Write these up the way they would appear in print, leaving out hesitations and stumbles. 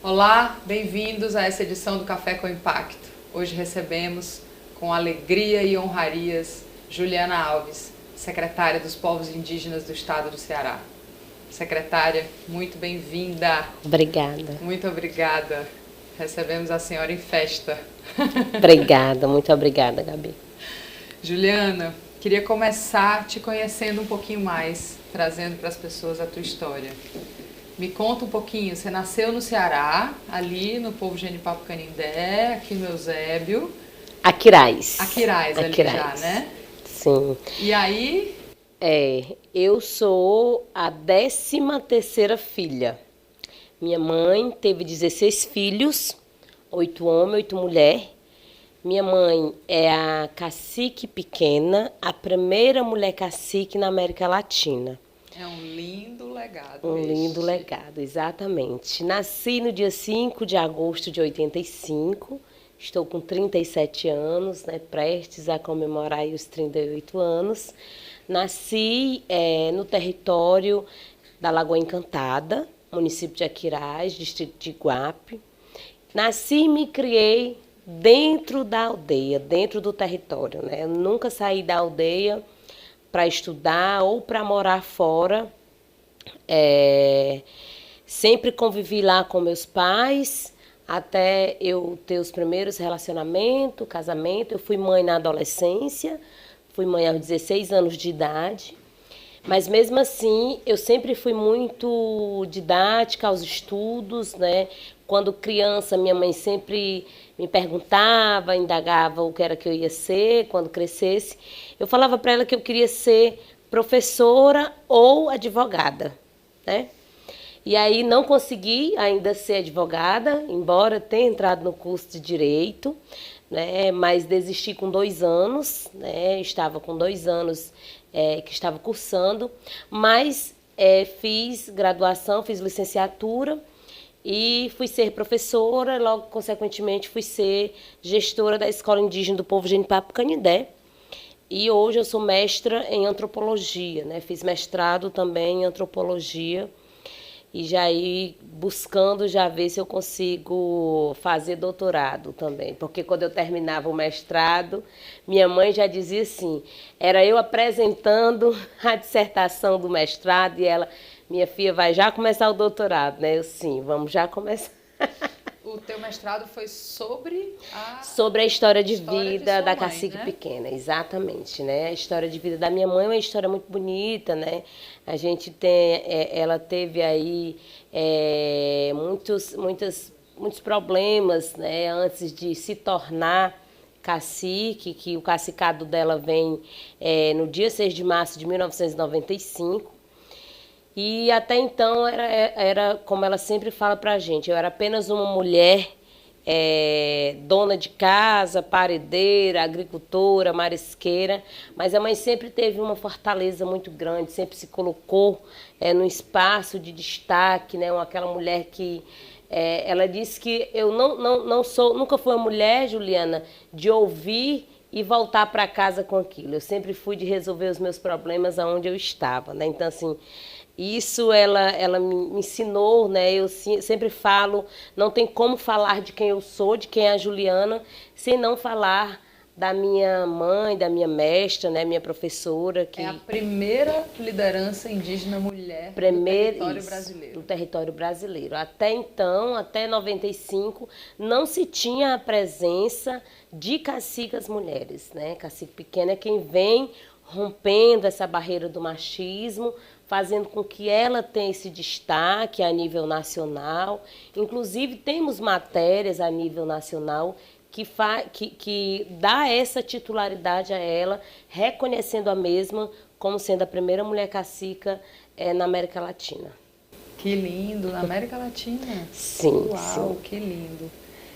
Olá, bem-vindos a essa edição do Café com Impacto. Hoje recebemos, com alegria e honrarias, Juliana Alves, secretária dos Povos Indígenas do Estado do Ceará. Secretária, muito bem-vinda. Obrigada. Muito obrigada. Recebemos a senhora em festa. Obrigada, muito obrigada, Gabi. Juliana, queria começar te conhecendo um pouquinho mais, trazendo para as pessoas a tua história. Me conta um pouquinho, você nasceu no Ceará, ali no povo Genipapo Canindé, aqui no Eusébio. Aquiraz. Aquiraz ali já, né? Sim. E aí? Eu sou a 13ª filha. Minha mãe teve 16 filhos, 8 homens, 8 mulheres. Minha mãe é a cacique pequena, a primeira mulher cacique na América Latina. É um lindo legado. Lindo legado, exatamente. Nasci no dia 5 de agosto de 85, estou com 37 anos, né, prestes a comemorar aí os 38 anos. Nasci no território da Lagoa Encantada, município de Aquiraz, distrito de Iguape. Nasci e me criei dentro da aldeia, dentro do território, né? Eu nunca saí da aldeia para estudar ou para morar fora. Sempre convivi lá com meus pais, até eu ter os primeiros relacionamentos, casamento. Eu fui mãe na adolescência, fui mãe aos 16 anos de idade. Mas mesmo assim, eu sempre fui muito didática aos estudos, né? Quando criança, minha mãe sempre me perguntava, indagava o que era que eu ia ser quando crescesse. Eu falava para ela que eu queria ser professora ou advogada, né? E aí não consegui ainda ser advogada, embora tenha entrado no curso de Direito, né? Mas desisti com 2 anos, né? Estava com 2 anos que estava cursando, mas fiz graduação, fiz licenciatura e fui ser professora, logo consequentemente fui ser gestora da Escola Indígena do Povo Genipapo Canindé. E hoje eu sou mestra em antropologia, né? Fiz mestrado também em antropologia e já ir buscando já ver se eu consigo fazer doutorado também. Porque quando eu terminava o mestrado, minha mãe já dizia assim, era eu apresentando a dissertação do mestrado e ela, minha filha, vai já começar o doutorado, né? Eu, sim, vamos já começar. O teu mestrado foi sobre a história de vida da mãe, cacique né? pequena, exatamente, né? A história de vida da minha mãe é uma história muito bonita, né? A gente tem, ela teve aí muitos problemas, né? Antes de se tornar cacique, que o cacicado dela vem no dia 6 de março de 1995. E até então era como ela sempre fala pra gente, eu era apenas uma mulher dona de casa, paredeira, agricultora, marisqueira, mas a mãe sempre teve uma fortaleza muito grande, sempre se colocou num espaço de destaque, né? Aquela mulher que ela disse que eu não sou, nunca fui uma mulher, Juliana, de ouvir e voltar para casa com aquilo. Eu sempre fui de resolver os meus problemas aonde eu estava, né? Então, assim, isso ela me ensinou, né? Eu sempre falo, não tem como falar de quem eu sou, de quem é a Juliana, sem não falar da minha mãe, da minha mestra, né? Minha professora. Que é a primeira liderança indígena mulher do território brasileiro. Do território brasileiro. Até então, até 95, não se tinha a presença de cacicas mulheres, né? Cacique pequena é quem vem rompendo essa barreira do machismo, fazendo com que ela tenha esse destaque a nível nacional. Inclusive, temos matérias a nível nacional que dá essa titularidade a ela, reconhecendo a mesma como sendo a primeira mulher cacica na América Latina. Que lindo, na América Latina? Sim. Uau, sim. Que lindo.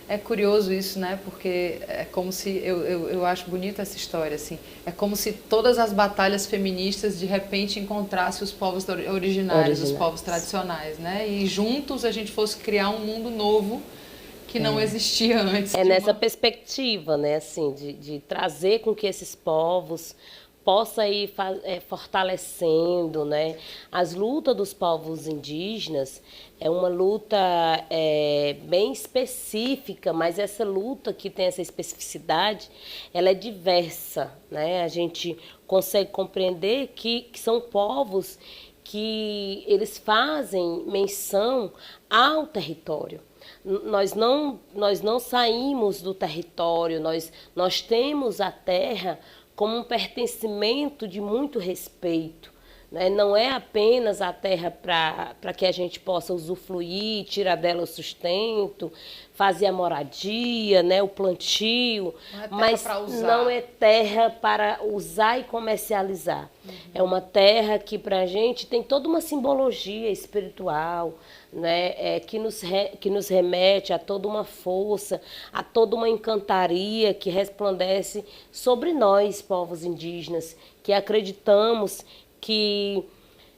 É curioso isso, né? Porque é como se, eu acho bonita essa história, assim, é como se todas as batalhas feministas de repente encontrassem os povos originários, os povos tradicionais, né? E juntos a gente fosse criar um mundo novo que não existia antes. Nessa perspectiva, né? Assim, de trazer com que esses povos possa ir fortalecendo, né? As lutas dos povos indígenas é uma luta bem específica, mas essa luta que tem essa especificidade, ela é diversa, né? A gente consegue compreender que são povos que eles fazem menção ao território. Nós não saímos do território, nós temos a terra como um pertencimento de muito respeito, né? Não é apenas a terra para que a gente possa usufruir, tirar dela o sustento, fazer a moradia, né? O plantio, mas não é terra para usar e comercializar. Uhum. É uma terra que para a gente tem toda uma simbologia espiritual, né? Que nos remete a toda uma força, a toda uma encantaria que resplandece sobre nós, povos indígenas, que acreditamos que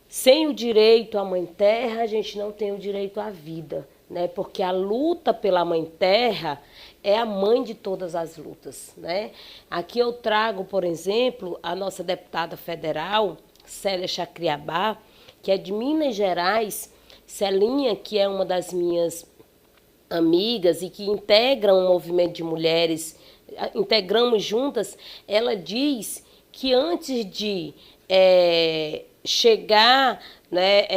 sem o direito à Mãe Terra, a gente não tem o direito à vida, né? Porque a luta pela Mãe Terra é a mãe de todas as lutas, né? Aqui eu trago, por exemplo, a nossa deputada federal, Célia Chacriabá, que é de Minas Gerais. Celinha, que é uma das minhas amigas e que integra um movimento de mulheres, integramos juntas, ela diz que antes de chegar, né,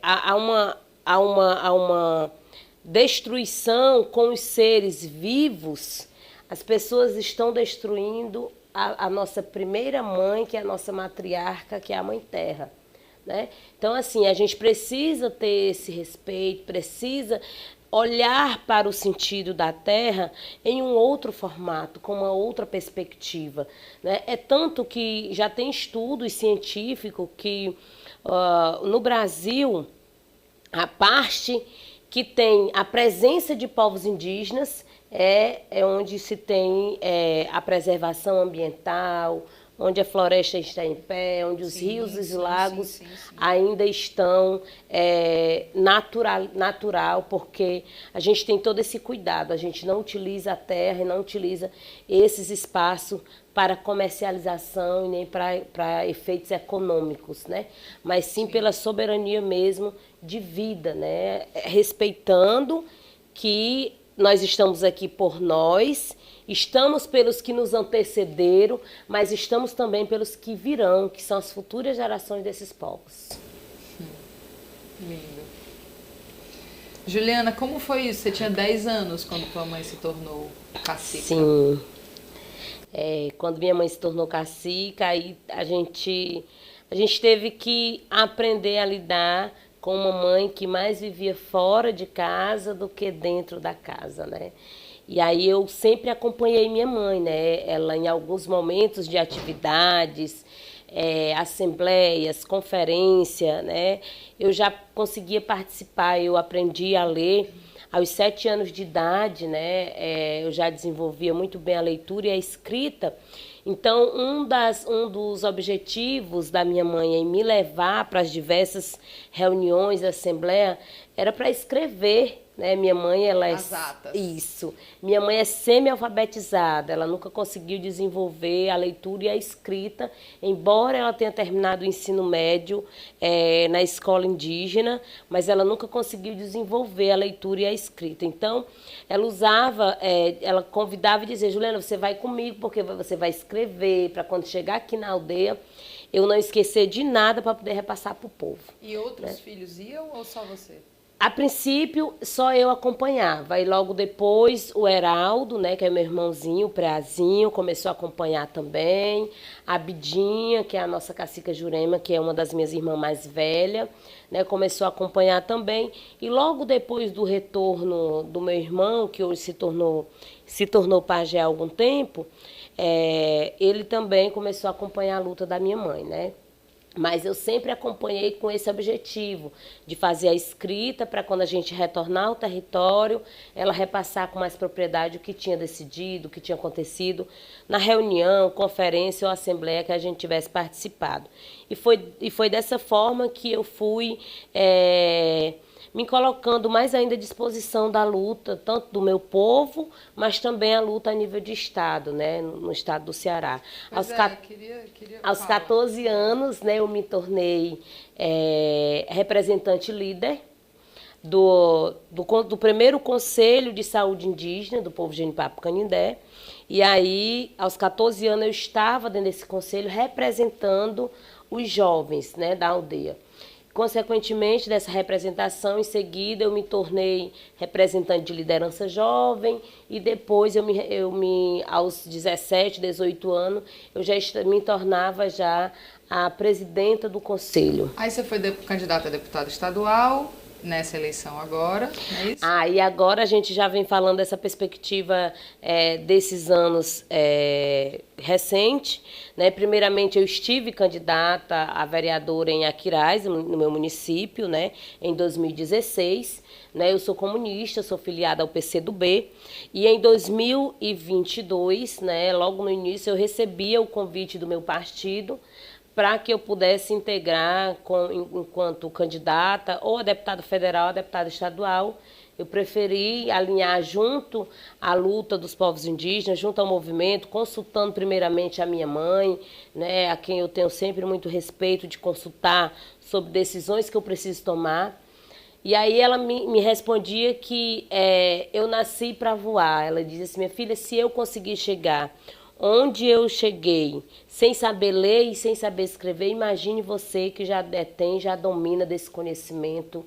a uma destruição com os seres vivos, as pessoas estão destruindo a nossa primeira mãe, que é a nossa matriarca, que é a Mãe Terra. Né? Então, assim, a gente precisa ter esse respeito, precisa olhar para o sentido da terra em um outro formato, com uma outra perspectiva, né? É tanto que já tem estudos científicos que no Brasil, a parte que tem a presença de povos indígenas é onde se tem a preservação ambiental, onde a floresta está em pé, onde os rios e os lagos ainda estão natural, porque a gente tem todo esse cuidado, a gente não utiliza a terra e não utiliza esses espaços para comercialização e nem para efeitos econômicos, né? Mas sim pela soberania mesmo de vida, né? Respeitando que nós estamos aqui por nós, estamos pelos que nos antecederam, mas estamos também pelos que virão, que são as futuras gerações desses povos. Lindo. Juliana, como foi isso? Você tinha 10 anos quando tua mãe se tornou cacica? Sim. Quando minha mãe se tornou cacica, aí a gente teve que aprender a lidar com uma mãe que mais vivia fora de casa do que dentro da casa, né? E aí eu sempre acompanhei minha mãe, né? Ela em alguns momentos de atividades, assembleias, conferência, né? Eu já conseguia participar, eu aprendi a ler aos 7 anos de idade, né? Eu já desenvolvia muito bem a leitura e a escrita. Então, um dos objetivos da minha mãe em me levar para as diversas reuniões da Assembleia era para escrever, né? Minha mãe, ela as atas. Isso. Minha mãe é semi-alfabetizada, ela nunca conseguiu desenvolver a leitura e a escrita, embora ela tenha terminado o ensino médio na escola indígena, mas ela nunca conseguiu desenvolver a leitura e a escrita. Então, ela ela convidava e dizia: Juliana, você vai comigo, porque você vai escrever, para quando chegar aqui na aldeia, eu não esquecer de nada para poder repassar para o povo. E outros filhos iam ou só você? A princípio, só eu acompanhava. E logo depois, o Heraldo, né, que é meu irmãozinho, o Preazinho, começou a acompanhar também. A Bidinha, que é a nossa cacica Jurema, que é uma das minhas irmãs mais velhas, né, começou a acompanhar também. E logo depois do retorno do meu irmão, que hoje se tornou pajé há algum tempo, ele também começou a acompanhar a luta da minha mãe, né? Mas eu sempre acompanhei com esse objetivo, de fazer a escrita para quando a gente retornar ao território, ela repassar com mais propriedade o que tinha decidido, o que tinha acontecido na reunião, conferência ou assembleia que a gente tivesse participado. E foi dessa forma que eu fui me colocando mais ainda à disposição da luta, tanto do meu povo, mas também a luta a nível de Estado, né, no estado do Ceará. Aos 14 anos, né, eu me tornei representante líder do primeiro Conselho de Saúde Indígena do povo Genipapo-Canindé. E aí, aos 14 anos, eu estava dentro desse conselho representando os jovens, né, da aldeia. Consequentemente, dessa representação, em seguida, eu me tornei representante de liderança jovem e depois, aos 17, 18 anos, eu já me tornava já a presidenta do conselho. Aí você foi candidata a deputada estadual nessa eleição agora, não é isso? E agora a gente já vem falando dessa perspectiva desses anos recente, né? Primeiramente, eu estive candidata a vereadora em Aquiraz, no meu município, né? Em 2016. Né? Eu sou comunista, sou filiada ao PCdoB. E em 2022, né? Logo no início, eu recebia o convite do meu partido para que eu pudesse integrar enquanto candidata ou a deputada federal, a deputada estadual. Eu preferi alinhar junto à luta dos povos indígenas, junto ao movimento, consultando primeiramente a minha mãe, né, a quem eu tenho sempre muito respeito de consultar sobre decisões que eu preciso tomar. E aí ela me respondia que eu nasci para voar. Ela dizia assim, minha filha, se eu conseguir chegar onde eu cheguei, sem saber ler e sem saber escrever, imagine você que já detém, já domina desse conhecimento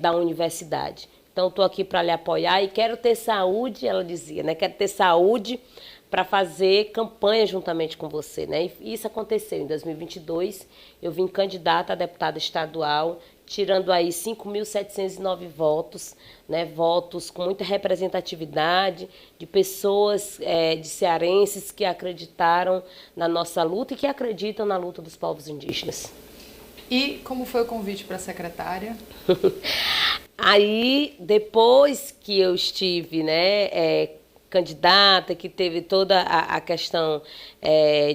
da universidade. Então, estou aqui para lhe apoiar e quero ter saúde, ela dizia, né? Quero ter saúde para fazer campanha juntamente com você, né? E isso aconteceu em 2022, eu vim candidata a deputada estadual, tirando aí 5.709 votos, né, votos com muita representatividade de pessoas, de cearenses que acreditaram na nossa luta e que acreditam na luta dos povos indígenas. E como foi o convite para a secretária? Aí, depois que eu estive, né, candidata, que teve toda a questão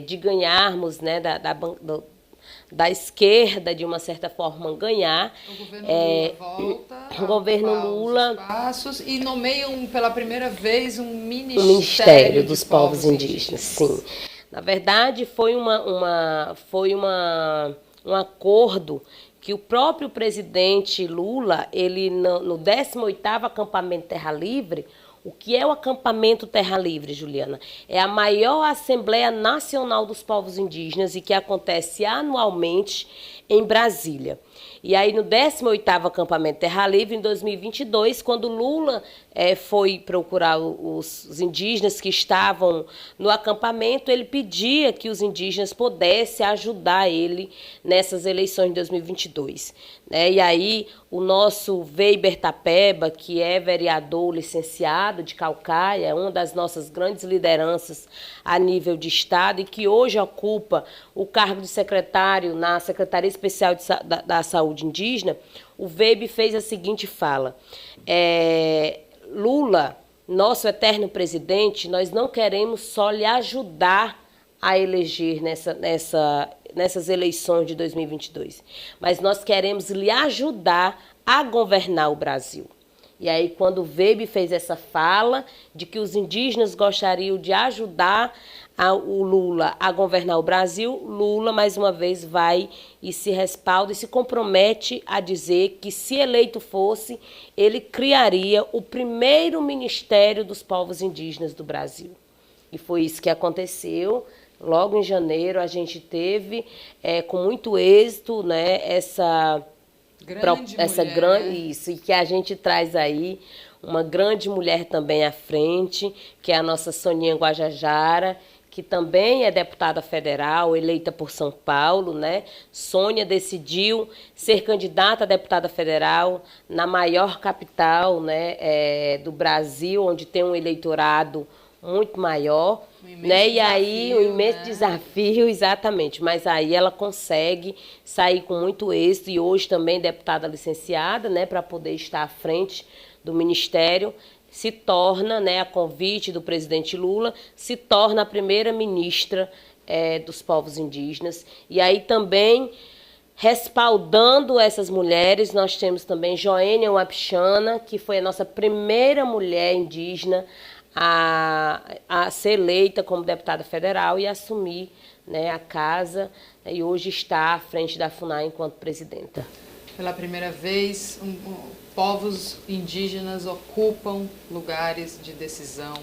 de ganharmos, né, da esquerda, de uma certa forma, ganhar. O governo Lula volta o governo Lula espaços e nomeiam pela primeira vez um ministério, Ministério dos Povos Indígenas. Sim. Na verdade, foi um acordo que o próprio presidente Lula, ele no 18º acampamento Terra Livre. O que é o acampamento Terra Livre, Juliana? É a maior Assembleia Nacional dos Povos Indígenas e que acontece anualmente em Brasília. E aí, no 18º acampamento Terra Livre, em 2022, quando Lula foi procurar os indígenas que estavam no acampamento, ele pedia que os indígenas pudessem ajudar ele nessas eleições de 2022. Né? E aí, o nosso Weber Tapeba, que é vereador licenciado de Caucaia, é uma das nossas grandes lideranças a nível de Estado e que hoje ocupa o cargo de secretário na Secretaria Especial da Saúde Indígena, o Weber fez a seguinte fala: Lula, nosso eterno presidente, nós não queremos só lhe ajudar a eleger nessas eleições de 2022, mas nós queremos lhe ajudar a governar o Brasil. E aí, quando o Weber fez essa fala de que os indígenas gostariam de ajudar o Lula a governar o Brasil, Lula, mais uma vez, vai e se respalda e se compromete a dizer que, se eleito fosse, ele criaria o primeiro Ministério dos Povos Indígenas do Brasil. E foi isso que aconteceu. Logo em janeiro, a gente teve, com muito êxito, né, isso, e que a gente traz aí uma grande mulher também à frente, que é a nossa Soninha Guajajara, que também é deputada federal, eleita por São Paulo, né? Sônia decidiu ser candidata a deputada federal na maior capital, né, do Brasil, onde tem um eleitorado muito maior, né? E aí um imenso desafio, exatamente. Mas aí ela consegue sair com muito êxito e hoje também deputada licenciada, né, para poder estar à frente do Ministério, se torna, né, a convite do presidente Lula, se torna a primeira ministra dos povos indígenas. E aí também Respaldando essas mulheres, nós temos também Joênia Wapichana, que foi a nossa primeira mulher indígena a ser eleita como deputada federal e assumir, né, a casa, e hoje está à frente da FUNAI enquanto presidenta. Pela primeira vez, povos indígenas ocupam lugares de decisão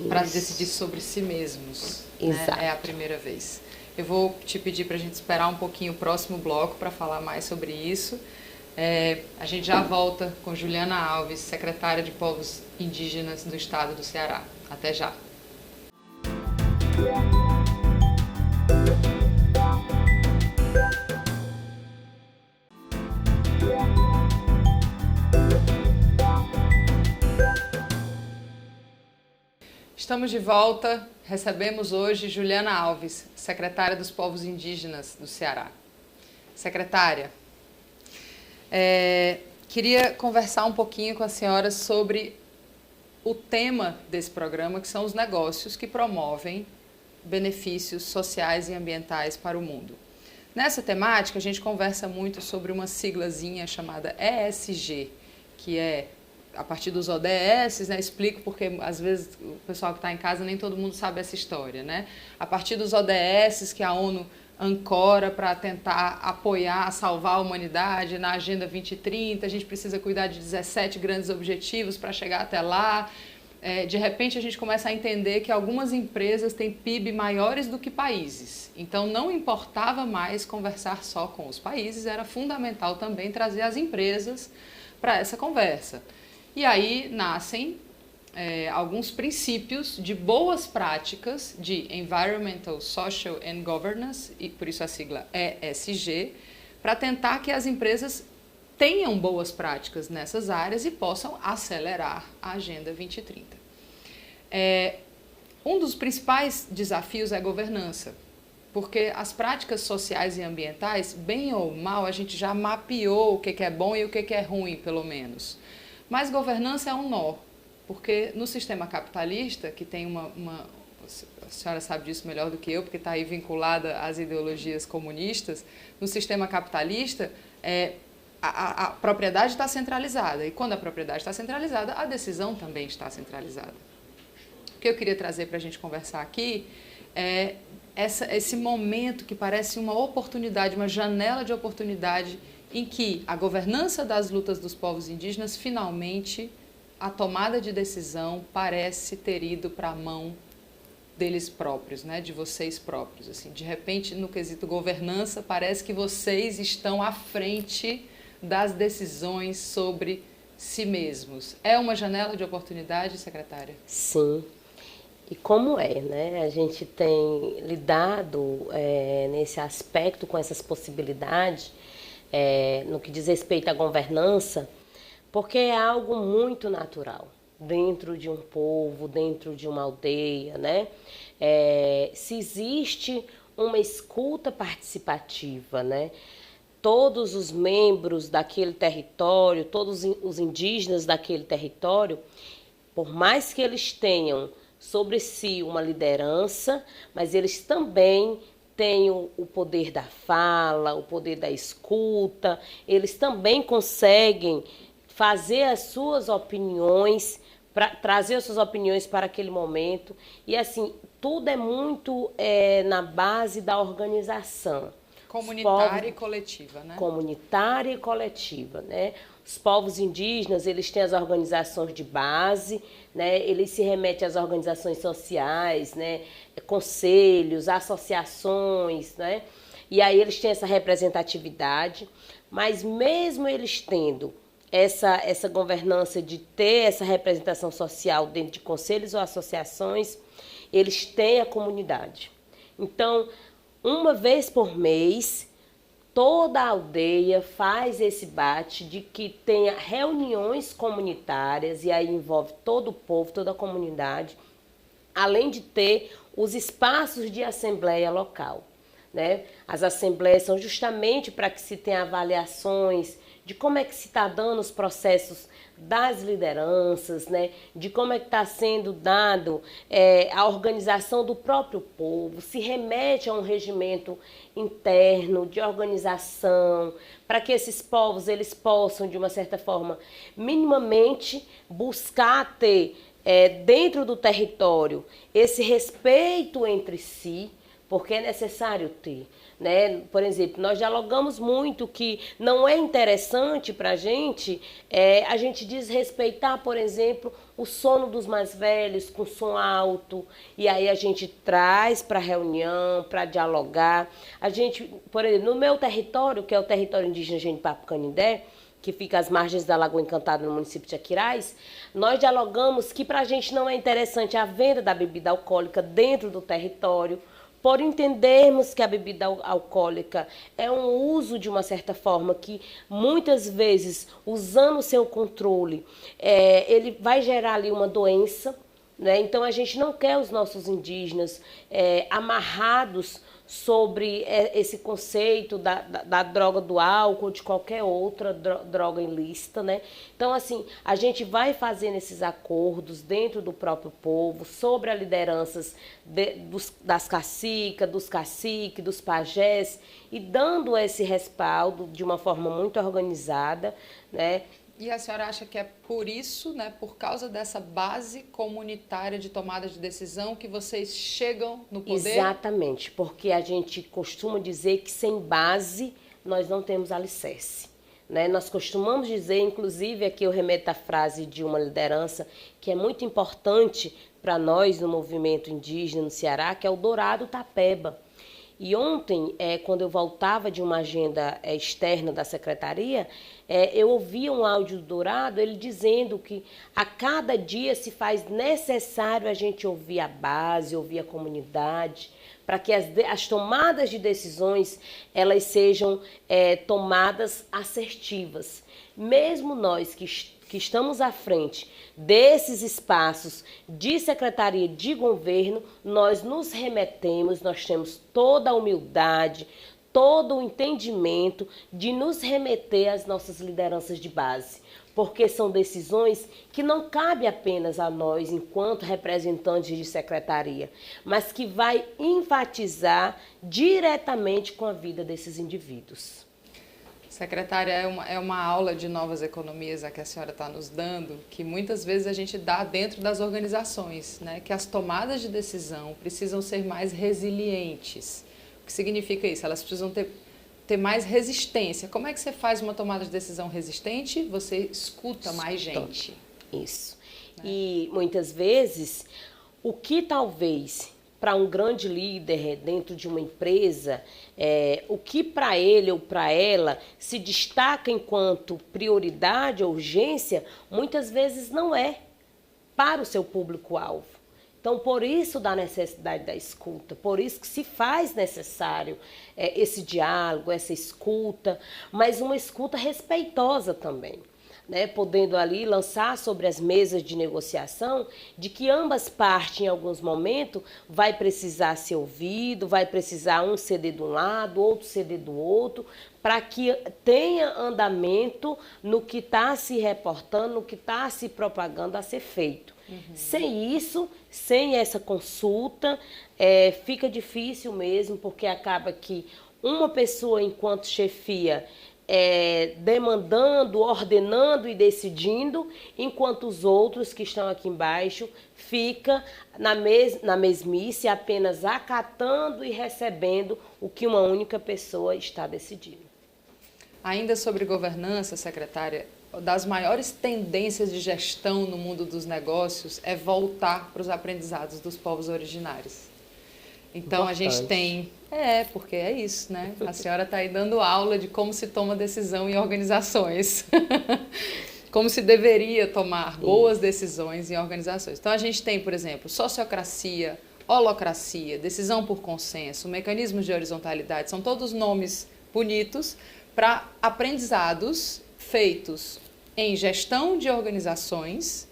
para decidir sobre si mesmos. Exato. Né? É a primeira vez. Eu vou te pedir para a gente esperar um pouquinho o próximo bloco para falar mais sobre isso. A gente já volta com Juliana Alves, secretária de Povos Indígenas do Estado do Ceará. Até já. Estamos de volta. Recebemos hoje Juliana Alves, secretária dos Povos Indígenas do Ceará. Secretária, queria conversar um pouquinho com a senhora sobre o tema desse programa, que são os negócios que promovem benefícios sociais e ambientais para o mundo. Nessa temática, a gente conversa muito sobre uma siglazinha chamada ESG, que é a partir dos ODS, né? Explico porque às vezes o pessoal que está em casa nem todo mundo sabe essa história, né? A partir dos ODS que a ONU ancora para tentar apoiar, salvar a humanidade na Agenda 2030, a gente precisa cuidar de 17 grandes objetivos para chegar até lá. De repente a gente começa a entender que algumas empresas têm PIB maiores do que países. Então não importava mais conversar só com os países, era fundamental também trazer as empresas para essa conversa. E aí nascem alguns princípios de boas práticas de Environmental, Social and Governance, e por isso a sigla ESG, para tentar que as empresas tenham boas práticas nessas áreas e possam acelerar a Agenda 2030. Um dos principais desafios é a governança, porque as práticas sociais e ambientais, bem ou mal, a gente já mapeou o que é bom e o que é ruim, pelo menos. Mas governança é um nó, porque no sistema capitalista, que tem a senhora sabe disso melhor do que eu, porque está aí vinculada às ideologias comunistas, no sistema capitalista, a propriedade está centralizada, e quando a propriedade está centralizada, a decisão também está centralizada. O que eu queria trazer para a gente conversar aqui é esse momento que parece uma oportunidade, uma janela de oportunidade, em que a governança das lutas dos povos indígenas, finalmente, a tomada de decisão parece ter ido para a mão deles próprios, né? De vocês próprios. Assim, de repente, no quesito governança, parece que vocês estão à frente das decisões sobre si mesmos. É uma janela de oportunidade, secretária? Sim. E como né? A gente tem lidado nesse aspecto com essas possibilidades, no que diz respeito à governança, porque é algo muito natural dentro de um povo, dentro de uma aldeia, né? Se existe uma escuta participativa, né? Todos os membros daquele território, todos os indígenas daquele território, por mais que eles tenham sobre si uma liderança, mas eles também têm o poder da fala, o poder da escuta, eles também conseguem fazer as suas opiniões, trazer as suas opiniões para aquele momento. E assim, tudo é muito na base da organização. Comunitária e coletiva, né? Comunitária e coletiva, né? Os povos indígenas, eles têm as organizações de base, né? Eles se remetem às organizações sociais, né? Conselhos, associações, né? E aí eles têm essa representatividade, mas mesmo eles tendo essa governança de ter essa representação social dentro de conselhos ou associações, eles têm a comunidade. Então, uma vez por mês, toda a aldeia faz esse bate de que tenha reuniões comunitárias, e aí envolve todo o povo, toda a comunidade, além de ter os espaços de assembleia local, né? As assembleias são justamente para que se tenha avaliações de como é que se está dando os processos das lideranças, né? De como é que está sendo dado a organização do próprio povo, se remete a um regimento interno de organização, para que esses povos eles possam, de uma certa forma, minimamente buscar ter dentro do território esse respeito entre si, porque é necessário ter. Né? Por exemplo, nós dialogamos muito que não é interessante para a gente desrespeitar, por exemplo, o sono dos mais velhos com som alto, e aí a gente traz para a reunião, para dialogar. A gente, por exemplo, no meu território, que é o território indígena Genipapo Canindé, que fica às margens da Lagoa Encantada, no município de Aquiraz, nós dialogamos que para a gente não é interessante a venda da bebida alcoólica dentro do território, por entendermos que a bebida alcoólica é um uso, de uma certa forma, que muitas vezes, usando o seu controle, ele vai gerar ali uma doença, né? Então, a gente não quer os nossos indígenas amarrados sobre esse conceito da droga do álcool, de qualquer outra droga ilícita, né? Então, assim, a gente vai fazendo esses acordos dentro do próprio povo, sobre as lideranças das cacicas, dos caciques, dos pajés, e dando esse respaldo de uma forma muito organizada, né? E a senhora acha que é por isso, né, por causa dessa base comunitária de tomada de decisão, que vocês chegam no poder? Exatamente, porque a gente costuma dizer que sem base nós não temos alicerce. Né? Nós costumamos dizer, inclusive aqui eu remeto à frase de uma liderança que é muito importante para nós no movimento indígena no Ceará, que é o Dourado Tapeba. E ontem, quando eu voltava de uma agenda externa da secretaria, eu ouvia um áudio do Dourado, ele dizendo que a cada dia se faz necessário a gente ouvir a base, ouvir a comunidade, para que as tomadas de decisões elas sejam tomadas assertivas. Mesmo nós que estamos à frente desses espaços de secretaria de governo, nós nos remetemos, nós temos toda a humildade, todo o entendimento de nos remeter às nossas lideranças de base, porque são decisões que não cabem apenas a nós, enquanto representantes de secretaria, mas que vai enfatizar diretamente com a vida desses indivíduos. Secretária, é uma aula de novas economias a que a senhora está nos dando, que muitas vezes a gente dá dentro das organizações, né? Que as tomadas de decisão precisam ser mais resilientes. O que significa isso? Elas precisam ter mais resistência. Como é que você faz uma tomada de decisão resistente? Você escuta mais gente. Isso. Né? E muitas vezes, o que talvez para um grande líder dentro de uma empresa, o que para ele ou para ela se destaca enquanto prioridade ou urgência, muitas vezes não é para o seu público-alvo. Então, por isso da necessidade da escuta, por isso que se faz necessário esse diálogo, essa escuta, mas uma escuta respeitosa também. Né, podendo ali lançar sobre as mesas de negociação de que ambas partes, em alguns momentos, vai precisar ser ouvido, vai precisar um ceder de um lado, outro ceder do outro, para que tenha andamento no que está se reportando, no que está se propagando a ser feito. Uhum. Sem isso, sem essa consulta, fica difícil mesmo, porque acaba que uma pessoa, enquanto chefia, demandando, ordenando e decidindo, enquanto os outros que estão aqui embaixo ficam na mesmice, apenas acatando e recebendo o que uma única pessoa está decidindo. Ainda sobre governança, secretária, das maiores tendências de gestão no mundo dos negócios é voltar para os aprendizados dos povos originários. Então, a gente tem... porque é isso, né? A senhora está aí dando aula de como se toma decisão em organizações. Como se deveria tomar boas decisões em organizações. Então, a gente tem, por exemplo, sociocracia, holocracia, decisão por consenso, mecanismos de horizontalidade. São todos nomes bonitos para aprendizados feitos em gestão de organizações,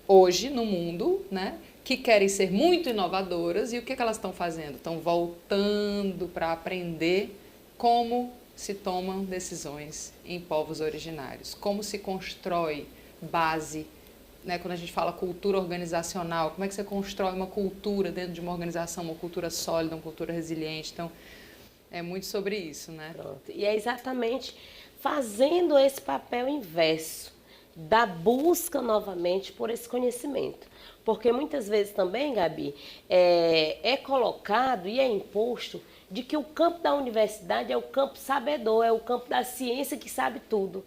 hoje no mundo, né? Que querem ser muito inovadoras, e o que elas estão fazendo? Estão voltando para aprender como se tomam decisões em povos originários? Como se constrói base, né? Quando a gente fala cultura organizacional, como é que você constrói uma cultura dentro de uma organização, uma cultura sólida, uma cultura resiliente? Então, é muito sobre isso, né? Pronto. E é exatamente fazendo esse papel inverso, da busca novamente por esse conhecimento. Porque muitas vezes também, Gabi, é colocado e é imposto de que o campo da universidade é o campo sabedor, é o campo da ciência que sabe tudo.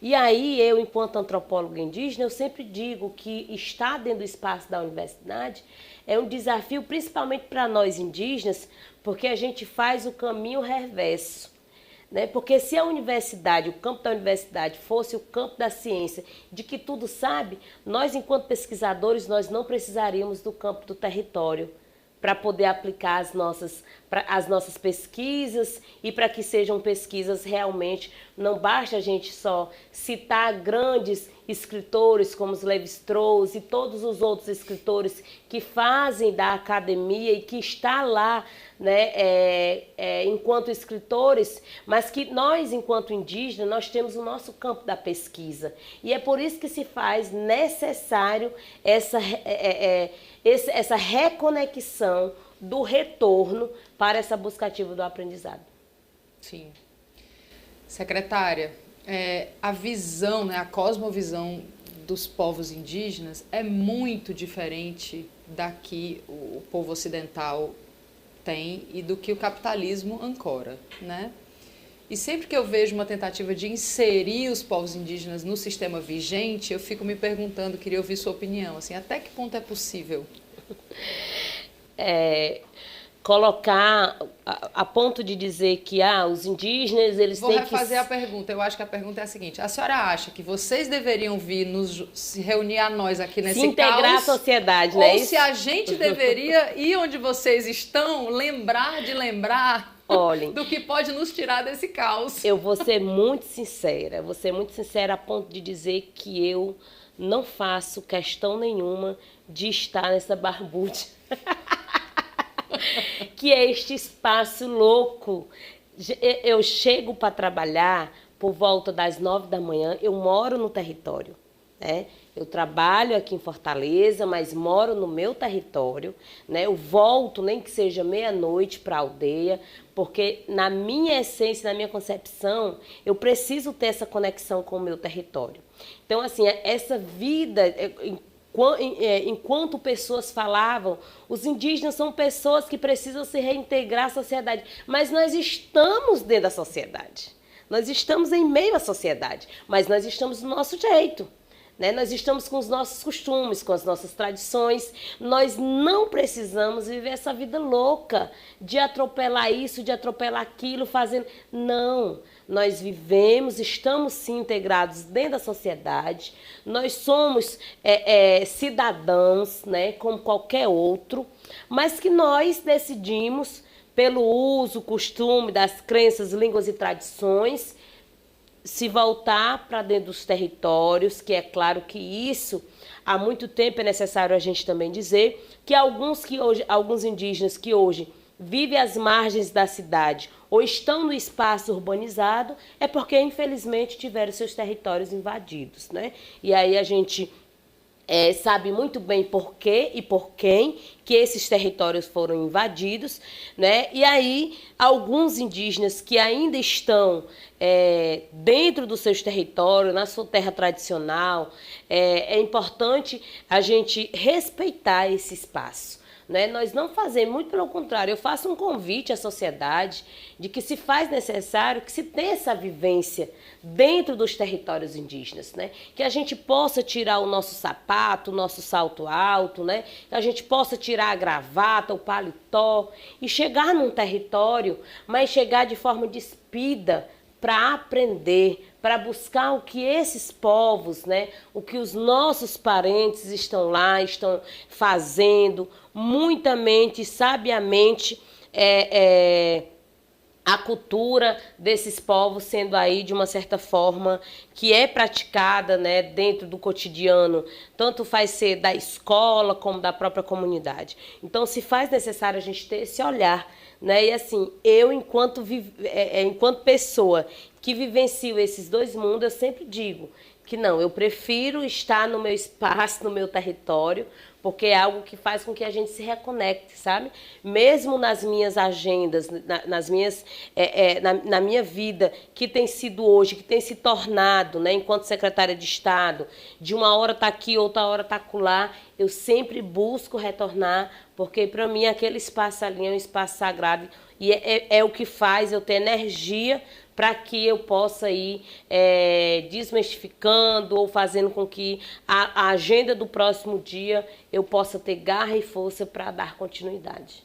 E aí, eu, enquanto antropóloga indígena, eu sempre digo que estar dentro do espaço da universidade é um desafio, principalmente para nós indígenas, porque a gente faz o caminho reverso. Né? Porque se a universidade, o campo da universidade fosse o campo da ciência, de que tudo sabe, nós, enquanto pesquisadores, nós não precisaríamos do campo do território para poder aplicar as nossas pesquisas e para que sejam pesquisas realmente. Não basta a gente só citar grandes escritores como os Levi-Strauss e todos os outros escritores que fazem da academia e que está lá, né, enquanto escritores, mas que nós, enquanto indígenas, nós temos o nosso campo da pesquisa. E é por isso que se faz necessário essa reconexão do retorno para essa busca ativa do aprendizado. Sim. Secretária, a visão, né, a cosmovisão dos povos indígenas é muito diferente da que o povo ocidental tem e do que o capitalismo ancora, né? E sempre que eu vejo uma tentativa de inserir os povos indígenas no sistema vigente, eu fico me perguntando, queria ouvir sua opinião, assim, até que ponto é possível? Colocar a ponto de dizer que os indígenas, eles têm que... Vou refazer a pergunta. Eu acho que a pergunta é a seguinte: a senhora acha que vocês deveriam vir se reunir a nós aqui nesse caos? Se integrar à sociedade, né? Ou se a gente deveria ir onde vocês estão, lembrar Olhem, do que pode nos tirar desse caos? Eu vou ser muito sincera a ponto de dizer que eu não faço questão nenhuma de estar nessa barbude. Que é este espaço louco. Eu chego para trabalhar por volta das 9 da manhã, eu moro no território, né? Eu trabalho aqui em Fortaleza, mas moro no meu território, né? Eu volto, nem que seja meia-noite, para a aldeia, porque na minha essência, na minha concepção, eu preciso ter essa conexão com o meu território. Então, assim, essa vida... Enquanto pessoas falavam, os indígenas são pessoas que precisam se reintegrar à sociedade. Mas nós estamos dentro da sociedade. Nós estamos em meio à sociedade. Mas nós estamos do nosso jeito. Né? Nós estamos com os nossos costumes, com as nossas tradições. Nós não precisamos viver essa vida louca de atropelar isso, de atropelar aquilo, fazendo... Não. Nós vivemos, estamos sim integrados dentro da sociedade, nós somos cidadãos, né, como qualquer outro, mas que nós decidimos, pelo uso, costume das crenças, línguas e tradições, se voltar para dentro dos territórios, que é claro que isso, há muito tempo é necessário a gente também dizer, que alguns indígenas que hoje vivem às margens da cidade ou estão no espaço urbanizado, é porque, infelizmente, tiveram seus territórios invadidos, né? E aí a gente sabe muito bem por quê e por quem que esses territórios foram invadidos, né? E aí, alguns indígenas que ainda estão dentro dos seus territórios, na sua terra tradicional, é importante a gente respeitar esse espaço. Né? Nós não fazemos, muito pelo contrário, eu faço um convite à sociedade de que se faz necessário que se tenha essa vivência dentro dos territórios indígenas, né? Que a gente possa tirar o nosso sapato, o nosso salto alto, né? Que a gente possa tirar a gravata, o paletó e chegar num território, mas chegar de forma despida, para aprender, para buscar o que esses povos, né, o que os nossos parentes estão lá, estão fazendo, muitamente, sabiamente, a cultura desses povos sendo aí, de uma certa forma, que é praticada, né, dentro do cotidiano, tanto faz ser da escola como da própria comunidade. Então, se faz necessário a gente ter esse olhar, né? E assim, eu, enquanto pessoa que vivencio esses dois mundos, eu sempre digo que não, eu prefiro estar no meu espaço, no meu território, porque é algo que faz com que a gente se reconecte, sabe? Mesmo nas minhas agendas, na minha vida, que tem sido hoje, que tem se tornado, né, enquanto secretária de Estado, de uma hora tá aqui, outra hora tá acolá, eu sempre busco retornar, porque para mim aquele espaço ali é um espaço sagrado e é o que faz eu ter energia para que eu possa ir desmistificando ou fazendo com que a agenda do próximo dia eu possa ter garra e força para dar continuidade.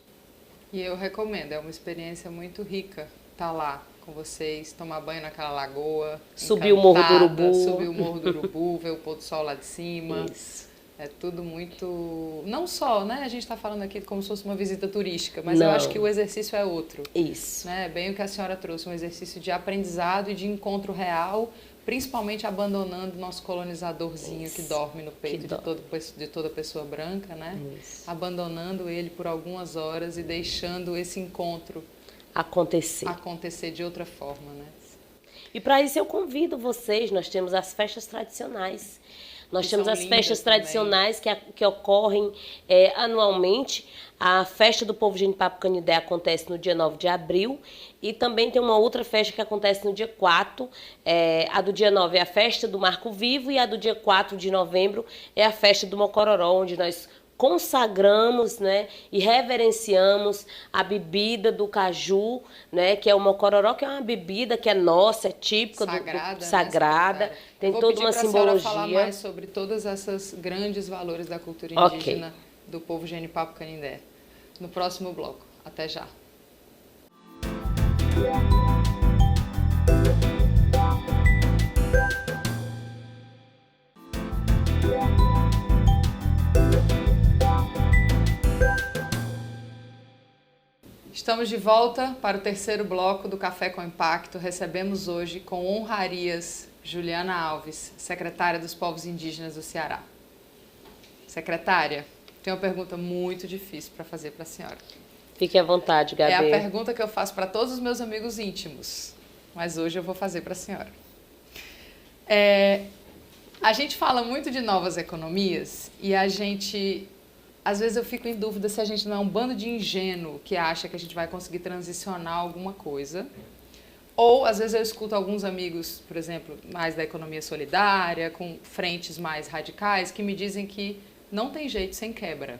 E eu recomendo, é uma experiência muito rica estar lá com vocês, tomar banho naquela lagoa, subir o Morro do Urubu. Subir o Morro do Urubu, ver o pôr do sol lá de cima. Isso. É tudo muito... Não só, né? A gente está falando aqui como se fosse uma visita turística, mas Não. eu acho que o exercício é outro. Isso. Né? Bem o que a senhora trouxe, um exercício de aprendizado e de encontro real, principalmente abandonando o nosso colonizadorzinho que dorme no peito de toda pessoa branca, né? Isso. Abandonando ele por algumas horas e deixando esse encontro acontecer de outra forma, né? E para isso eu convido vocês, nós temos as festas tradicionais. Nós temos as festas tradicionais que ocorrem anualmente. A festa do povo Genipapo Canindé acontece no dia 9 de abril e também tem uma outra festa que acontece no dia 4. A do dia 9 é a festa do Marco Vivo e a do dia 4 de novembro é a festa do Mocororó, onde nós consagramos, né, e reverenciamos a bebida do caju, né, que é o mocororó, que é uma bebida que é nossa, é típica, sagrada, né? tem toda uma simbologia. Vou falar mais sobre todos esses grandes valores da cultura indígena do povo Genipapo Canindé no próximo bloco. Até já. Estamos de volta para o terceiro bloco do Café com Impacto. Recebemos hoje, com honrarias, Juliana Alves, secretária dos Povos Indígenas do Ceará. Secretária, tenho uma pergunta muito difícil para fazer para a senhora. Fique à vontade, Gabi. É a pergunta que eu faço para todos os meus amigos íntimos, mas hoje eu vou fazer para a senhora. A gente fala muito de novas economias e às vezes eu fico em dúvida se a gente não é um bando de ingênuo que acha que a gente vai conseguir transicionar alguma coisa. Ou, às vezes, eu escuto alguns amigos, por exemplo, mais da economia solidária, com frentes mais radicais, que me dizem que não tem jeito sem quebra.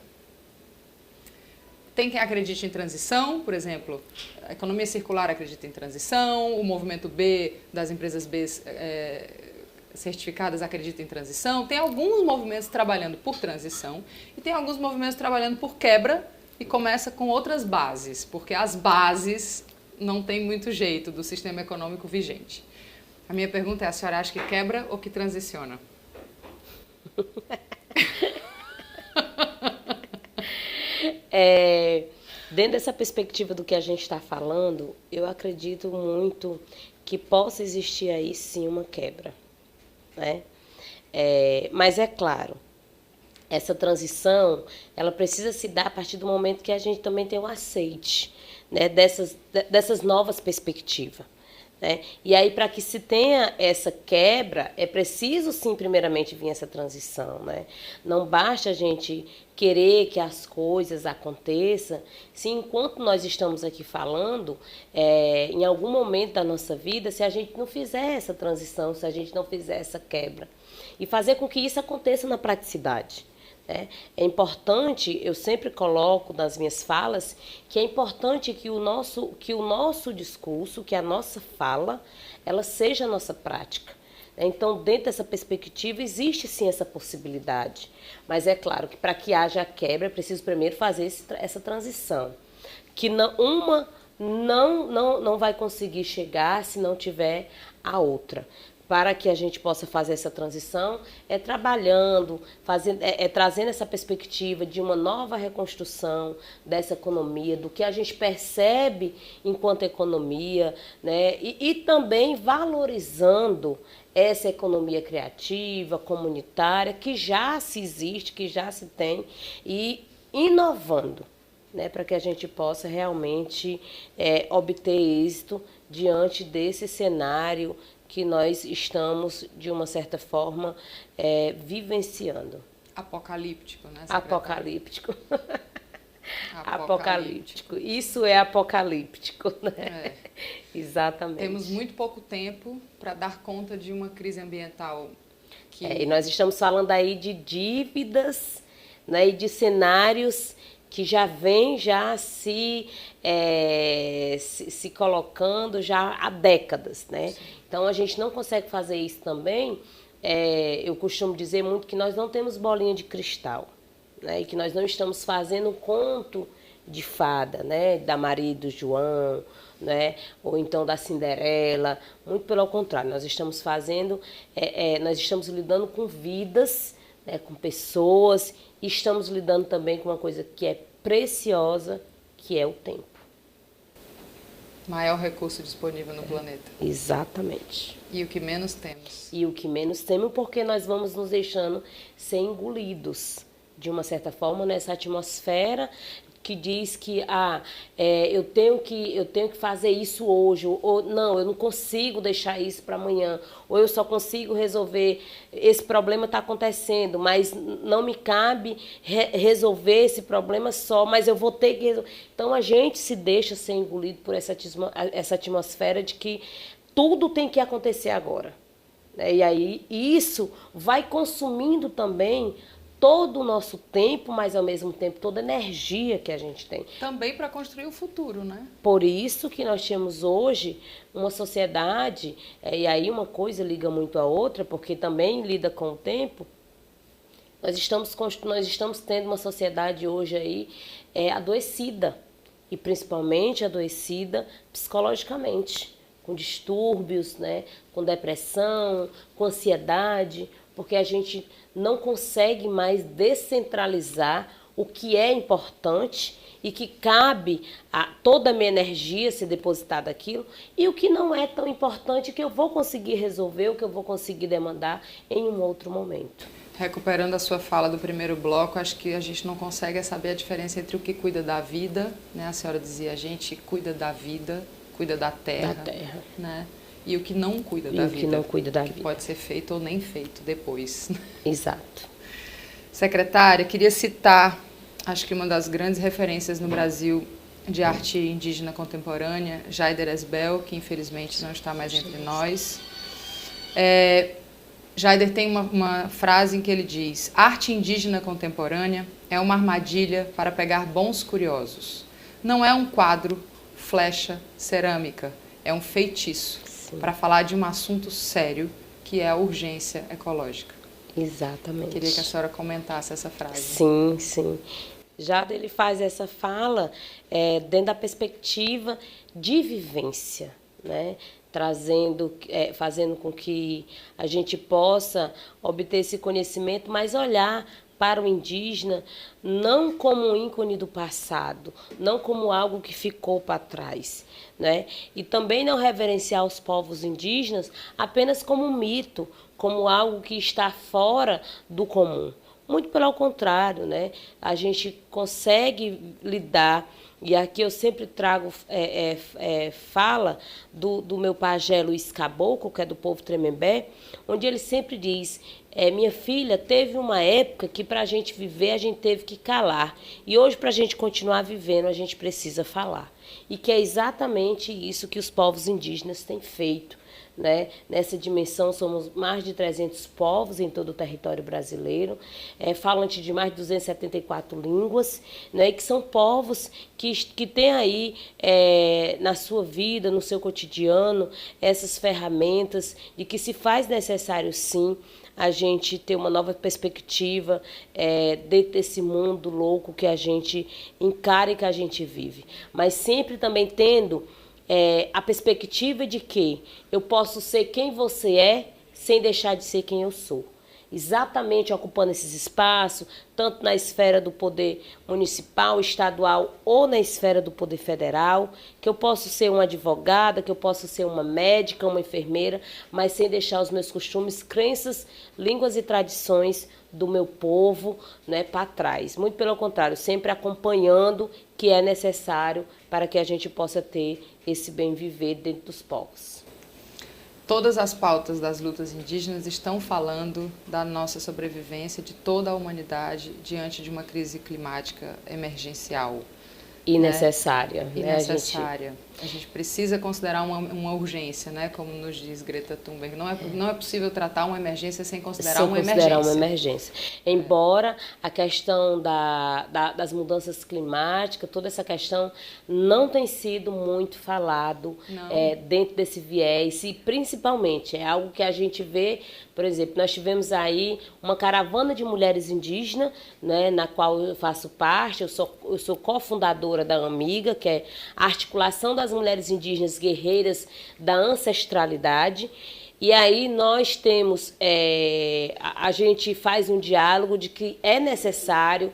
Tem quem acredite em transição, por exemplo, a economia circular acredita em transição, o movimento B, das empresas B certificadas acreditam em transição. Tem alguns movimentos trabalhando por transição e tem alguns movimentos trabalhando por quebra e começa com outras bases, porque as bases não tem muito jeito do sistema econômico vigente. A minha pergunta é, a senhora acha que quebra ou que transiciona? Dentro dessa perspectiva do que a gente está falando, eu acredito muito que possa existir aí sim uma quebra. Né? Mas é claro, essa transição ela precisa se dar a partir do momento que a gente também tem o aceite, né, dessas novas perspectivas. Né? E aí, para que se tenha essa quebra, é preciso, sim, primeiramente, vir essa transição. Né? Não basta a gente querer que as coisas aconteçam, se enquanto nós estamos aqui falando, em algum momento da nossa vida, se a gente não fizer essa transição, se a gente não fizer essa quebra. E fazer com que isso aconteça na praticidade. É importante, eu sempre coloco nas minhas falas, que é importante que o nosso discurso, que a nossa fala, ela seja a nossa prática. Então, dentro dessa perspectiva, existe sim essa possibilidade. Mas é claro que para que haja a quebra, é preciso primeiro fazer essa transição. Que uma não vai conseguir chegar se não tiver a outra. para que a gente possa fazer essa transição, é trabalhando, trazendo essa perspectiva de uma nova reconstrução dessa economia, do que a gente percebe enquanto economia, né? E também valorizando essa economia criativa, comunitária, que já se existe, que já se tem, e inovando, né, para que a gente possa realmente obter êxito diante desse cenário que nós estamos, de uma certa forma, vivenciando. Apocalíptico, né, secretária? Apocalíptico. Apocalíptico. Isso é apocalíptico, né? Exatamente. Temos muito pouco tempo para dar conta de uma crise ambiental. E nós estamos falando aí de dívidas, né, e de cenários que já vem se colocando já há décadas, né? Sim. Então a gente não consegue fazer isso também. Eu costumo dizer muito que nós não temos bolinha de cristal, né? E que nós não estamos fazendo um conto de fada, né? Da Maria e do João, né? Ou então da Cinderela. Muito pelo contrário, nós estamos fazendo, nós estamos lidando com vidas, né? Com pessoas. E estamos lidando também com uma coisa que é preciosa, que é o tempo. Maior recurso disponível no planeta. Exatamente. E o que menos temos. E o que menos temos, porque nós vamos nos deixando ser engolidos, de uma certa forma, nessa atmosfera que diz que eu tenho que fazer isso hoje, ou não, eu não consigo deixar isso para amanhã, ou eu só consigo resolver, esse problema está acontecendo, mas não me cabe resolver esse problema só, mas eu vou ter que resolver. Então a gente se deixa ser engolido por essa atmosfera de que tudo tem que acontecer agora. E aí isso vai consumindo também todo o nosso tempo, mas ao mesmo tempo toda a energia que a gente tem. Também para construir o futuro, né? Por isso que nós temos hoje uma sociedade, e aí uma coisa liga muito à outra, porque também lida com o tempo. Nós estamos tendo uma sociedade hoje aí adoecida, e principalmente adoecida psicologicamente, com distúrbios, né? Com depressão, com ansiedade, porque a gente não consegue mais descentralizar o que é importante e que cabe a toda a minha energia ser depositada naquilo, e o que não é tão importante, que eu vou conseguir resolver, o que eu vou conseguir demandar em um outro momento. Recuperando a sua fala do primeiro bloco, acho que a gente não consegue saber a diferença entre o que cuida da vida, né? A senhora dizia, a gente cuida da vida, cuida da terra, né? E o que não cuida da vida. Que não cuida da vida. Que pode ser feito ou nem feito depois. Exato. Secretária, queria citar, acho que uma das grandes referências no Brasil de arte indígena contemporânea, Jaider Esbel, que infelizmente não está mais entre nós. Jaider tem uma frase em que ele diz: arte indígena contemporânea é uma armadilha para pegar bons curiosos. Não é um quadro, flecha, cerâmica, é um feitiço para falar de um assunto sério, que é a urgência ecológica. Exatamente. Queria que a senhora comentasse essa frase. Sim, sim. Já ele faz essa fala dentro da perspectiva de vivência, né? Fazendo com que a gente possa obter esse conhecimento, mas olhar para o indígena não como um ícone do passado, não como algo que ficou para trás, né? E também não reverenciar os povos indígenas apenas como um mito, como algo que está fora do comum. Muito pelo contrário, né? A gente consegue lidar, e aqui eu sempre trago fala do meu pajé Luiz Caboclo, que é do povo Tremembé, onde ele sempre diz: minha filha, teve uma época que para a gente viver a gente teve que calar, e hoje para a gente continuar vivendo a gente precisa falar. E que é exatamente isso que os povos indígenas têm feito, né? Nessa dimensão somos mais de 300 povos em todo o território brasileiro, falantes de mais de 274 línguas, né? E que são povos que têm aí na sua vida, no seu cotidiano, essas ferramentas de que se faz necessário sim a gente ter uma nova perspectiva dentro desse mundo louco que a gente encara e que a gente vive. Mas sempre também tendo a perspectiva de que eu posso ser quem você é sem deixar de ser quem eu sou. Exatamente ocupando esses espaços, tanto na esfera do poder municipal, estadual ou na esfera do poder federal, que eu posso ser uma advogada, que eu posso ser uma médica, uma enfermeira, mas sem deixar os meus costumes, crenças, línguas e tradições do meu povo, né, para trás. Muito pelo contrário, sempre acompanhando o que é necessário para que a gente possa ter esse bem viver dentro dos povos. Todas as pautas das lutas indígenas estão falando da nossa sobrevivência de toda a humanidade diante de uma crise climática emergencial. E necessária. Né? E necessária. A gente precisa considerar uma urgência, né? Como nos diz Greta Thunberg. Não é possível tratar uma emergência sem considerar uma emergência. Embora a questão das mudanças climáticas, toda essa questão não tem sido muito falado dentro desse viés. E principalmente é algo que a gente vê, por exemplo, nós tivemos aí uma caravana de mulheres indígenas, né, na qual eu faço parte, eu sou cofundadora da AMIGA, que é a articulação das mulheres indígenas guerreiras da ancestralidade. E aí nós temos, a gente faz um diálogo de que é necessário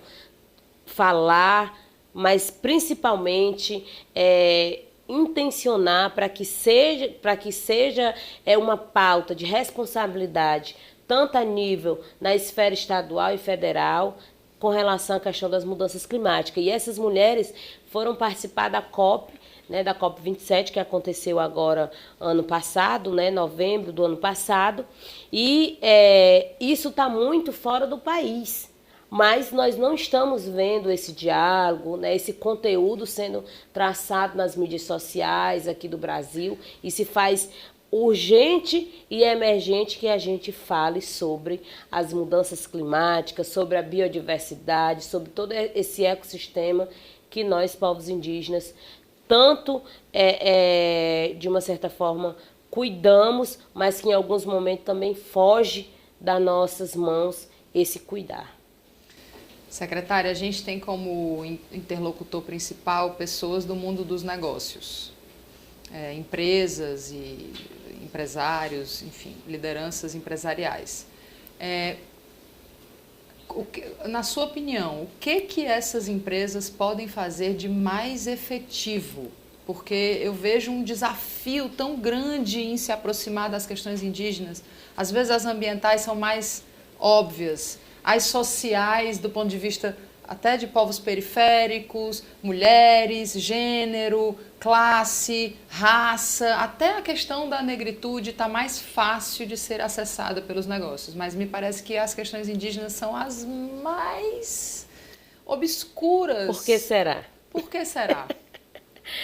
falar, mas principalmente intencionar para que seja uma pauta de responsabilidade, tanto a nível na esfera estadual e federal, com relação à questão das mudanças climáticas. E essas mulheres foram participar da COP, né, da COP27, que aconteceu agora ano passado, né, novembro do ano passado, e isso está muito fora do país. Mas nós não estamos vendo esse diálogo, né, esse conteúdo sendo traçado nas mídias sociais aqui do Brasil, e se faz urgente e emergente que a gente fale sobre as mudanças climáticas, sobre a biodiversidade, sobre todo esse ecossistema que nós, povos indígenas, tanto, de uma certa forma, cuidamos, mas que em alguns momentos também foge das nossas mãos esse cuidar. Secretária, a gente tem como interlocutor principal pessoas do mundo dos negócios, empresas e empresários, enfim, lideranças empresariais. Na sua opinião, o que essas empresas podem fazer de mais efetivo? Porque eu vejo um desafio tão grande em se aproximar das questões indígenas. Às vezes as ambientais são mais óbvias, as sociais, do ponto de vista até de povos periféricos, mulheres, gênero, classe, raça, até a questão da negritude está mais fácil de ser acessada pelos negócios. Mas me parece que as questões indígenas são as mais obscuras. Por que será? Por que será?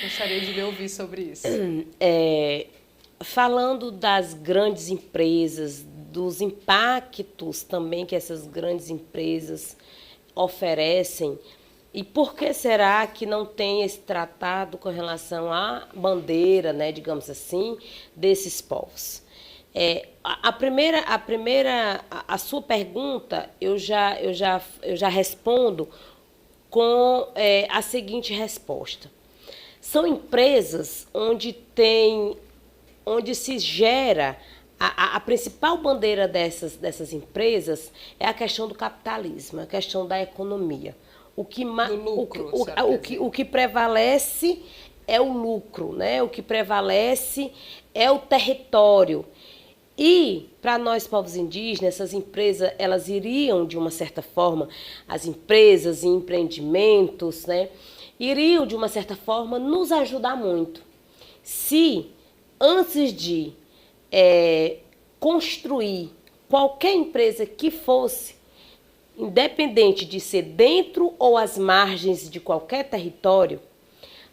Gostaria de lhe ouvir sobre isso. Falando das grandes empresas, dos impactos também que essas grandes empresas oferecem, e por que será que não tem esse tratado com relação à bandeira, né, digamos assim, desses povos? A sua pergunta eu já respondo com a seguinte resposta. São empresas onde se gera a principal bandeira dessas empresas é a questão do capitalismo, a questão da economia. O que prevalece é o lucro, né? O que prevalece é o território. E, para nós, povos indígenas, essas empresas, elas iriam, de uma certa forma, as empresas e empreendimentos, né, iriam, de uma certa forma, nos ajudar muito. Se, antes de construir qualquer empresa que fosse, independente de ser dentro ou às margens de qualquer território,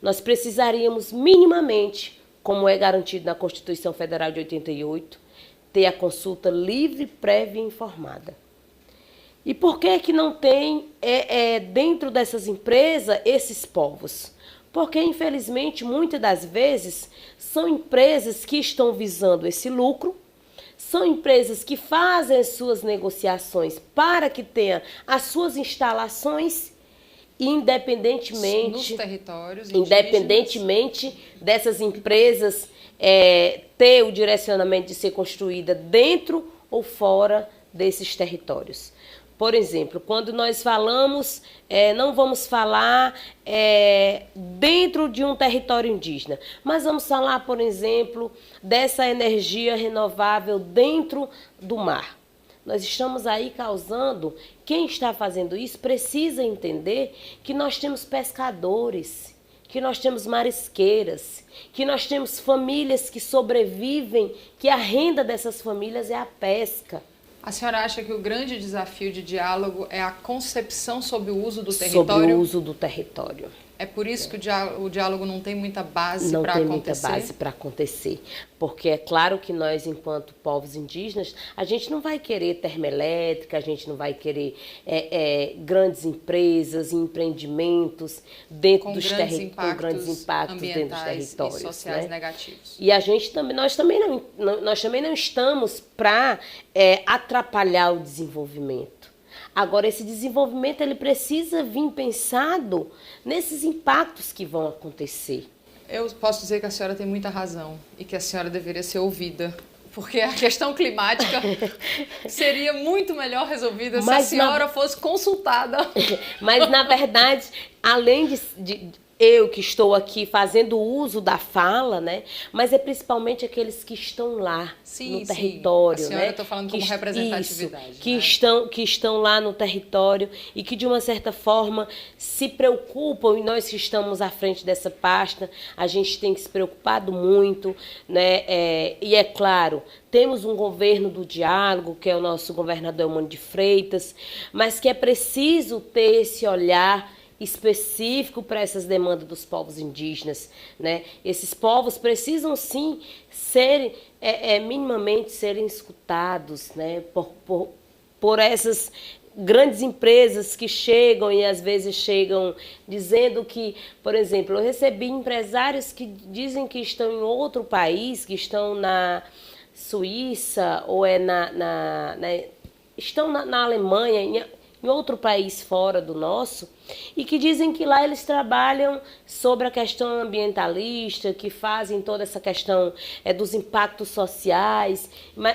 nós precisaríamos minimamente, como é garantido na Constituição Federal de 88, ter a consulta livre, prévia e informada. E por que não tem dentro dessas empresas esses povos? Porque, infelizmente, muitas das vezes, são empresas que estão visando esse lucro, são empresas que fazem as suas negociações para que tenha as suas instalações, independentemente nos territórios independentemente dessas empresas ter o direcionamento de ser construída dentro ou fora desses territórios. Por exemplo, quando nós falamos, não vamos falar dentro de um território indígena, mas vamos falar, por exemplo, dessa energia renovável dentro do mar. Nós estamos aí causando, quem está fazendo isso precisa entender que nós temos pescadores, que nós temos marisqueiras, que nós temos famílias que sobrevivem, que a renda dessas famílias é a pesca. A senhora acha que o grande desafio de diálogo é a concepção sobre o uso do território? Sobre o uso do território. É por isso que o diálogo não tem muita base para acontecer? Não tem muita base para acontecer. Porque é claro que nós, enquanto povos indígenas, a gente não vai querer termoelétrica, a gente não vai querer grandes empresas, empreendimentos dentro dos territórios, com grandes impactos dentro dos territórios. E sociais, né? Negativos. E a gente também, nós também não estamos para atrapalhar o desenvolvimento. Agora, esse desenvolvimento ele precisa vir pensado nesses impactos que vão acontecer. Eu posso dizer que a senhora tem muita razão e que a senhora deveria ser ouvida, porque a questão climática seria muito melhor resolvida se a senhora fosse consultada. Mas, na verdade, além de eu que estou aqui fazendo uso da fala, né? Mas é principalmente aqueles que estão lá no território, a senhora, né? Estou falando como representatividade. Isso, que estão lá no território e que de uma certa forma se preocupam, e nós que estamos à frente dessa pasta, a gente tem que se preocupado muito, né? E é claro, temos um governo do diálogo, que é o nosso governador Eumano de Freitas, mas que é preciso ter esse olhar específico para essas demandas dos povos indígenas, né? Esses povos precisam sim ser minimamente serem escutados, né? Por essas grandes empresas que chegam e às vezes chegam dizendo que, por exemplo, eu recebi empresários que dizem que estão em outro país, que estão na Suíça ou estão na Alemanha, em outro país fora do nosso, e que dizem que lá eles trabalham sobre a questão ambientalista, que fazem toda essa questão dos impactos sociais,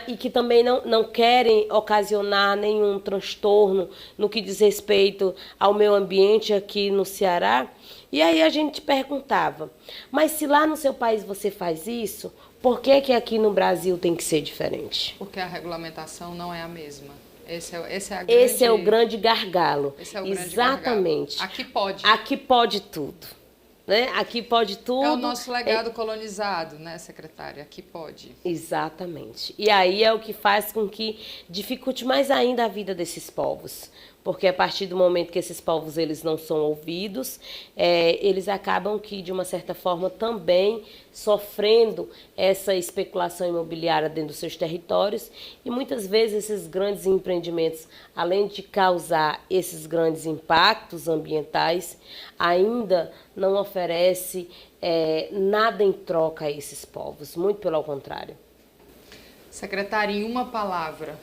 e que também não querem ocasionar nenhum transtorno no que diz respeito ao meio ambiente aqui no Ceará. E aí a gente perguntava, mas se lá no seu país você faz isso, por que aqui no Brasil tem que ser diferente? Porque a regulamentação não é a mesma. Esse é o grande gargalo. Esse é o grande Exatamente. Gargalo. Aqui pode. Aqui pode tudo. Né? Aqui pode tudo. É o nosso legado colonizado, né, secretária? Aqui pode. Exatamente. E aí é o que faz com que dificulte mais ainda a vida desses povos. Porque a partir do momento que esses povos eles não são ouvidos, eles acabam que, de uma certa forma, também sofrendo essa especulação imobiliária dentro dos seus territórios. E muitas vezes esses grandes empreendimentos, além de causar esses grandes impactos ambientais, ainda não oferece nada em troca a esses povos, muito pelo contrário. Secretária, em uma palavra,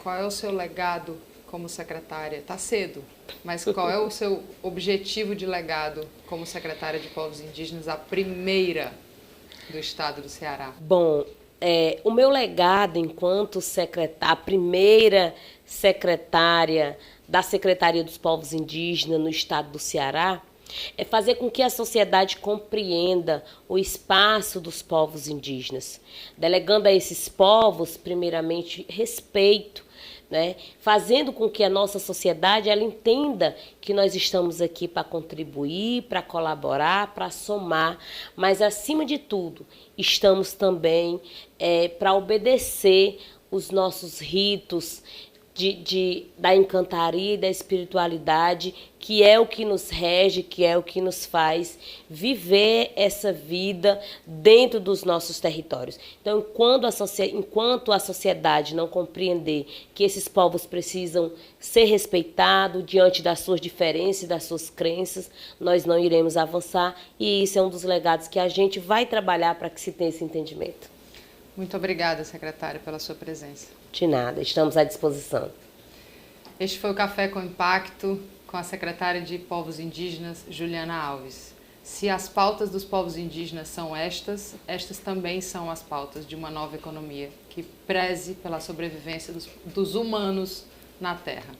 qual é o seu legado como secretária? Está cedo, mas qual é o seu objetivo de legado como secretária de Povos Indígenas, a primeira do estado do Ceará? Bom, o meu legado enquanto a primeira secretária da Secretaria dos Povos Indígenas no estado do Ceará é fazer com que a sociedade compreenda o espaço dos povos indígenas, delegando a esses povos, primeiramente, respeito, né? Fazendo com que a nossa sociedade ela entenda que nós estamos aqui para contribuir, para colaborar, para somar, mas, acima de tudo, estamos também para obedecer os nossos ritos da encantaria e da espiritualidade, que é o que nos rege, que é o que nos faz viver essa vida dentro dos nossos territórios. Então, enquanto a sociedade não compreender que esses povos precisam ser respeitados diante das suas diferenças e das suas crenças, nós não iremos avançar, e isso é um dos legados que a gente vai trabalhar para que se tenha esse entendimento. Muito obrigada, secretária, pela sua presença. De nada, estamos à disposição. Este foi o Café com Impacto com a secretária de Povos Indígenas, Juliana Alves. Se as pautas dos povos indígenas são estas também são as pautas de uma nova economia que preze pela sobrevivência dos humanos na Terra.